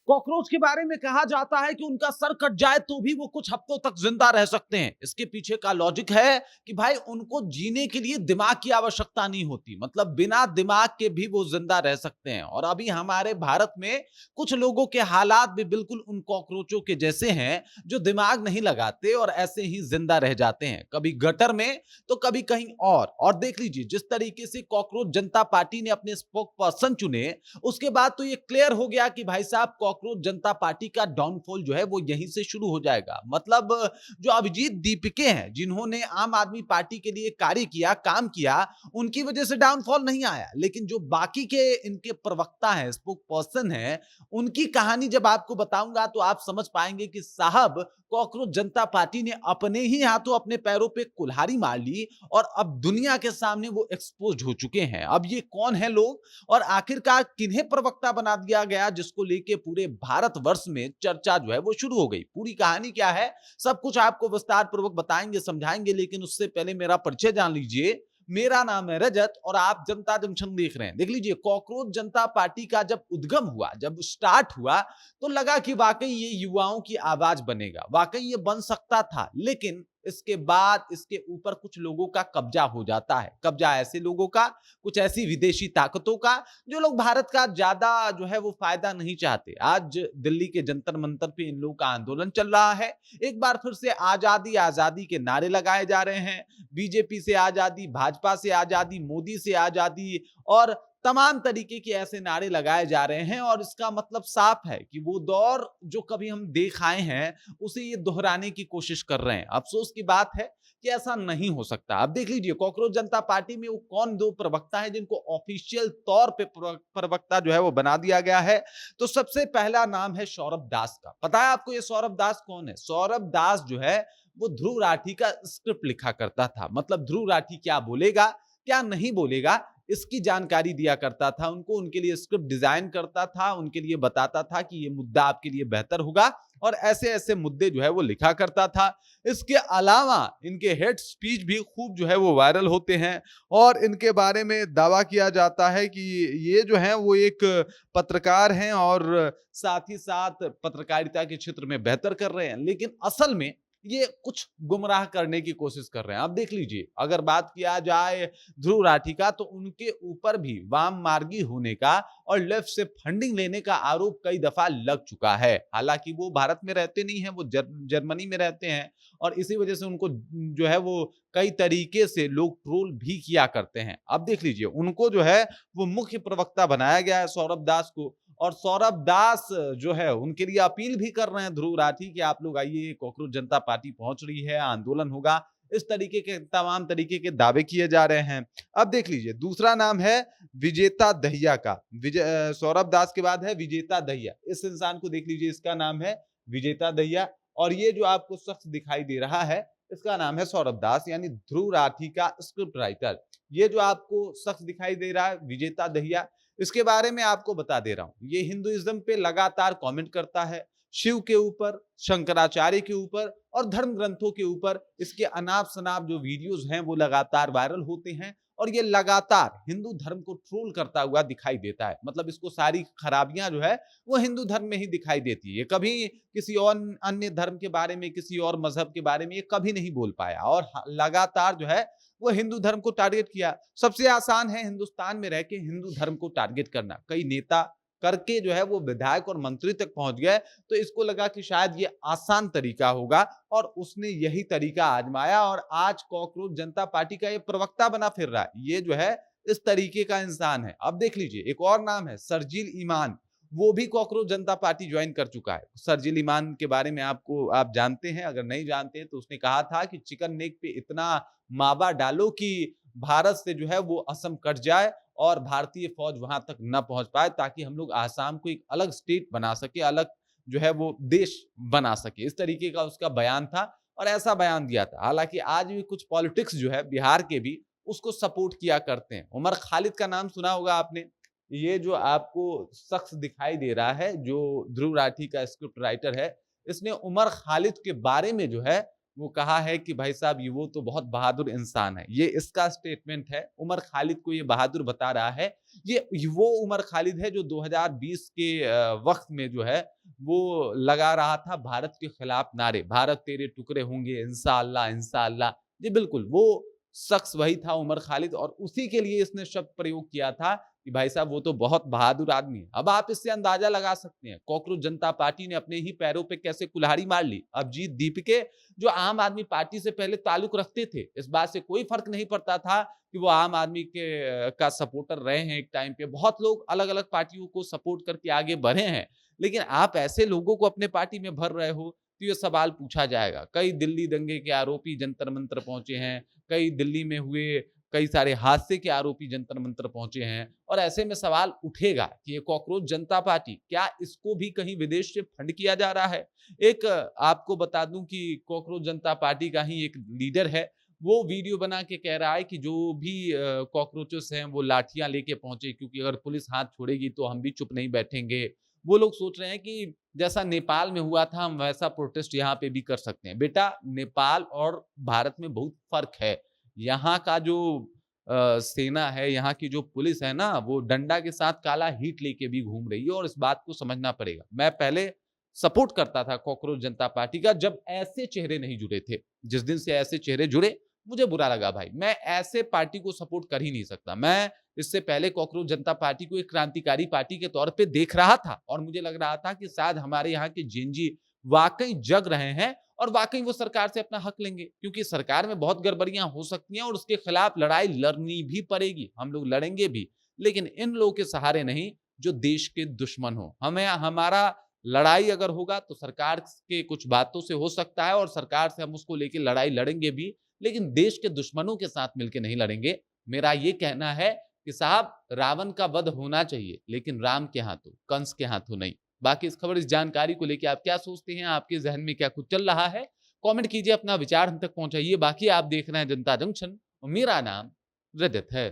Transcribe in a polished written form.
Cockroach के बारे में कहा जाता है कि उनका सर कट जाए तो भी वो कुछ हफ्तों तक जिंदा रह सकते हैं। इसके पीछे का लॉजिक है कि भाई उनको जीने के लिए दिमाग की आवश्यकता नहीं होती, मतलब बिना दिमाग के भी वो जिंदा रह सकते हैं। और अभी हमारे भारत में कुछ लोगों के हालात भी बिल्कुल उन कॉकरोचों के जैसे हैं, जो दिमाग नहीं लगाते और ऐसे ही जिंदा रह जाते हैं, कभी गटर में तो कभी कहीं और देख लीजिए जिस तरीके से कॉकरोच जनता पार्टी ने अपने स्पोक पर्सन चुने, उसके बाद तो ये क्लियर हो गया कि भाई साहब कॉकरोच जनता पार्टी का डाउनफॉल जो है वो यहीं से शुरू हो जाएगा। मतलब जो अभिजीत दीपके हैं, जिन्होंने आम आदमी पार्टी के लिए कार्य किया, काम किया, उनकी वजह से डाउनफॉल नहीं आया, लेकिन जो बाकी के इनके प्रवक्ता हैं, स्पोक पर्सन हैं, उनकी कहानी जब आपको बताऊंगा तो आप समझ पाएंगे कि साहब कॉकरोच जनता पार्टी ने अपने ही हाथों अपने पैरों पे कुल्हाड़ी मार ली और अब दुनिया के सामने वो एक्सपोज हो चुके हैं। अब ये कौन है लोग और आखिरकार किन्हें प्रवक्ता बना दिया गया, जिसको लेके पूरे भारतवर्ष में चर्चा जो है वो शुरू हो गई। पूरी कहानी क्या है, सब कुछ आपको विस्तार पूर्वक बताएंगे, समझाएंगे, लेकिन उससे पहले मेरा परिचय जान लीजिए। मेरा नाम है रजत और आप जनता जंक्शन देख रहे हैं। देख लीजिए, कॉकरोच जनता पार्टी का जब उद्गम हुआ, जब स्टार्ट हुआ, तो लगा कि वाकई ये युवाओं की आवाज बनेगा, वाकई ये बन सकता था। लेकिन इसके बाद इसके ऊपर कुछ लोगों का कब्जा हो जाता है। कब्जा ऐसे लोगों का, कुछ ऐसी विदेशी ताकतों का, जो लोग भारत का ज्यादा जो है वो फायदा नहीं चाहते। आज दिल्ली के जंतर मंतर पे इन लोगों का आंदोलन चल रहा है। एक बार फिर से आजादी आजादी के नारे लगाए जा रहे हैं। बीजेपी से आजादी, भाजपा से आजादी, मोदी से आजादी और तमाम तरीके के ऐसे नारे लगाए जा रहे हैं। और इसका मतलब साफ है कि वो दौर जो कभी हम देख आए हैं, उसे ये दोहराने की कोशिश कर रहे हैं। अफसोस की बात है कि ऐसा नहीं हो सकता। अब देख लीजिए, कॉकरोच जनता पार्टी में वो कौन दो प्रवक्ता है जिनको ऑफिशियल तौर पे प्रवक्ता जो है वो बना दिया गया है। तो सबसे पहला नाम है सौरभ दास का। पता है आपको ये सौरभ दास कौन है? सौरभ दास जो है वो ध्रुव राठी का स्क्रिप्ट लिखा करता था। मतलब ध्रुव राठी क्या बोलेगा, क्या नहीं बोलेगा, इसकी जानकारी दिया करता था उनको, उनके लिए स्क्रिप्ट डिजाइन करता था, उनके लिए बताता था कि ये मुद्दा आपके लिए बेहतर होगा, और ऐसे ऐसे मुद्दे जो है वो लिखा करता था। इसके अलावा इनके हेड स्पीच भी खूब जो है वो वायरल होते हैं और इनके बारे में दावा किया जाता है कि ये जो है वो एक पत्रकार हैं और साथ ही साथ पत्रकारिता के क्षेत्र में बेहतर कर रहे हैं, लेकिन असल में ये कुछ गुमराह करने की कोशिश कर रहे हैं। अब देख लीजिए, अगर बात किया जाए ध्रुव राठी का, तो उनके ऊपर भी वाम मार्गी होने का और लेफ्ट से फंडिंग लेने का आरोप कई दफा लग चुका है। हालांकि वो भारत में रहते नहीं है, वो जर्मनी में रहते हैं और इसी वजह से उनको जो है वो कई तरीके से लोग ट्रोल भी किया करते हैं। अब देख लीजिए, उनको जो है वो मुख्य प्रवक्ता बनाया गया है, सौरभ दास को। और सौरभ दास जो है उनके लिए अपील भी कर रहे हैं ध्रुव राठी कि आप लोग आइए, कॉकरोच जनता पार्टी पहुंच रही है, आंदोलन होगा। इस तरीके के तमाम तरीके के दावे किए जा रहे हैं। अब देख लीजिए, दूसरा नाम है विजेता दहिया का। सौरभ दास के बाद है विजेता दहिया। इस इंसान को देख लीजिए, इसका नाम है विजेता दहिया। और ये जो आपको शख्स दिखाई दे रहा है, इसका नाम है सौरभ दास, यानी ध्रुव राठी का स्क्रिप्ट राइटर। ये जो आपको शख्स दिखाई दे रहा है विजेता दहिया, इसके बारे में आपको बता दे रहा हूं। ये हिंदुइज्म पे लगातार कमेंट करता है, शिव के ऊपर, शंकराचार्य के ऊपर और धर्म ग्रंथों के ऊपर इसके अनाप शनाप जो वीडियोस हैं वो लगातार वायरल होते हैं और ये लगातार हिंदू धर्म को ट्रोल करता हुआ दिखाई देता है। मतलब इसको सारी खराबियां जो है वो हिंदू धर्म में ही दिखाई देती है। ये कभी किसी और अन्य धर्म के बारे में, किसी और मजहब के बारे में ये कभी नहीं बोल पाया और लगातार जो है वो हिंदू धर्म को टारगेट किया। सबसे आसान है हिंदुस्तान में रह के हिंदू धर्म को टारगेट करना। कई नेता करके जो है वो विधायक और मंत्री तक पहुंच गए, तो इसको लगा कि शायद ये आसान तरीका होगा और उसने यही तरीका आजमाया और आज कॉकरोच जनता पार्टी का ये प्रवक्ता बना फिर रहा है। ये जो है इस तरीके का इंसान है। अब देख लीजिए, एक और नाम है शर्जील ईमान। वो भी कॉकरोच जनता पार्टी ज्वाइन कर चुका है। शर्जील ईमान के बारे में आप जानते हैं, अगर नहीं जानते हैं तो उसने कहा था कि चिकन नेक पे इतना मावा डालो कि भारत से जो है वो असम कट जाए और भारतीय फौज वहां तक न पहुंच पाए, ताकि हम लोग आसाम को एक अलग स्टेट बना सके, अलग जो है वो देश बना सके। इस तरीके का उसका बयान था और ऐसा बयान दिया था। हालांकि आज भी कुछ पॉलिटिक्स जो है बिहार के भी उसको सपोर्ट किया करते हैं। उमर खालिद का नाम सुना होगा आपने। ये जो आपको शख्स दिखाई दे रहा है, जो ध्रुव राठी का स्क्रिप्ट राइटर है, इसने उमर खालिद के बारे में जो है वो कहा है कि भाई साहब ये वो तो बहुत बहादुर इंसान है। ये इसका स्टेटमेंट है। उमर खालिद को ये बहादुर बता रहा है। ये वो उमर खालिद है जो 2020 के वक़्त में जो है वो लगा रहा था भारत के खिलाफ नारे, भारत तेरे टुकड़े होंगे इंशाअल्लाह, इंशाअल्लाह। जी बिल्कुल, वो शख्स वही था उमर खालिद और उसी के लिए इसने शब्द प्रयोग किया था कि भाई साहब वो तो बहुत बहादुर आदमी है। अब आप इससे अंदाजा लगा सकते हैं कॉकरोच जनता पार्टी ने अपने ही पैरों पे कैसे कुल्हाड़ी मार ली। अभिजीत दीपके जो आम आदमी पार्टी से पहले ताल्लुक रखते थे, इस बात से कोई फर्क नहीं पड़ता था कि वो आम आदमी के का सपोर्टर रहे हैं एक टाइम पे। बहुत लोग अलग-अलग पार्टियों को सपोर्ट करके आगे बढ़े हैं। लेकिन आप ऐसे लोगों को अपने पार्टी में भर रहे हो, तो ये सवाल पूछा जाएगा। कई दिल्ली दंगे के आरोपी जंतर-मंतर पहुँचे हैं, कई दिल्ली में हुए कई सारे हादसे के आरोपी जंतर-मंतर पहुँचे हैं और ऐसे में सवाल उठेगा कि ये कॉकरोच जनता पार्टी, क्या इसको भी कहीं विदेश से फंड किया जा रहा है? एक आपको बता दूँ कि कॉकरोच जनता पार्टी का ही एक लीडर है, वो वीडियो बना के कह रहा है कि जो भी कॉकरोचेस हैं, वो लाठियाँ लेके पहुँचे क्योंकि अगर पुलिस हाथ छोड़ेगी तो हम भी चुप नहीं बैठेंगे। वो लोग सोच रहे हैं कि जैसा नेपाल में हुआ था, हम वैसा प्रोटेस्ट यहाँ पे भी कर सकते हैं। बेटा, नेपाल और भारत में बहुत फ़र्क है। यहाँ का जो सेना है, यहाँ की जो पुलिस है ना, वो डंडा के साथ काला हीट लेके भी घूम रही है और इस बात को समझना पड़ेगा। मैं पहले सपोर्ट करता था कॉकरोच जनता पार्टी का जब ऐसे चेहरे नहीं जुड़े थे। जिस दिन से ऐसे चेहरे जुड़े, मुझे बुरा लगा भाई। मैं ऐसे पार्टी को सपोर्ट कर ही नहीं सकता। मैं इससे पहले कॉकरोच जनता पार्टी को एक क्रांतिकारी पार्टी के तौर पे देख रहा था और मुझे लग रहा था कि शायद हमारे यहाँ के जेनजी वाक़ई जग रहे हैं और वाक़ई वो सरकार से अपना हक लेंगे क्योंकि सरकार में बहुत गड़बड़ियाँ हो सकती हैं और उसके खिलाफ लड़ाई लड़नी भी पड़ेगी। हम लोग लड़ेंगे भी, लेकिन इन लोगों के सहारे नहीं जो देश के दुश्मन हों। हमें हमारा लड़ाई अगर होगा तो सरकार के कुछ बातों से हो सकता है और सरकार से हम उसको लेके लड़ाई लड़ेंगे भी, लेकिन देश के दुश्मनों के साथ मिलके नहीं लड़ेंगे। मेरा ये कहना है कि साहब रावण का वध होना चाहिए, लेकिन राम के हाथों, कंस के हाथों नहीं। बाकी इस खबर, इस जानकारी को लेके आप क्या सोचते हैं? आपके ज़हन में क्या कुछ चल रहा है? कमेंट कीजिए, अपना विचार हम तक पहुँचाइए। बाकी आप देख रहे हैं जनता जंक्शन और मेरा नाम रजत है।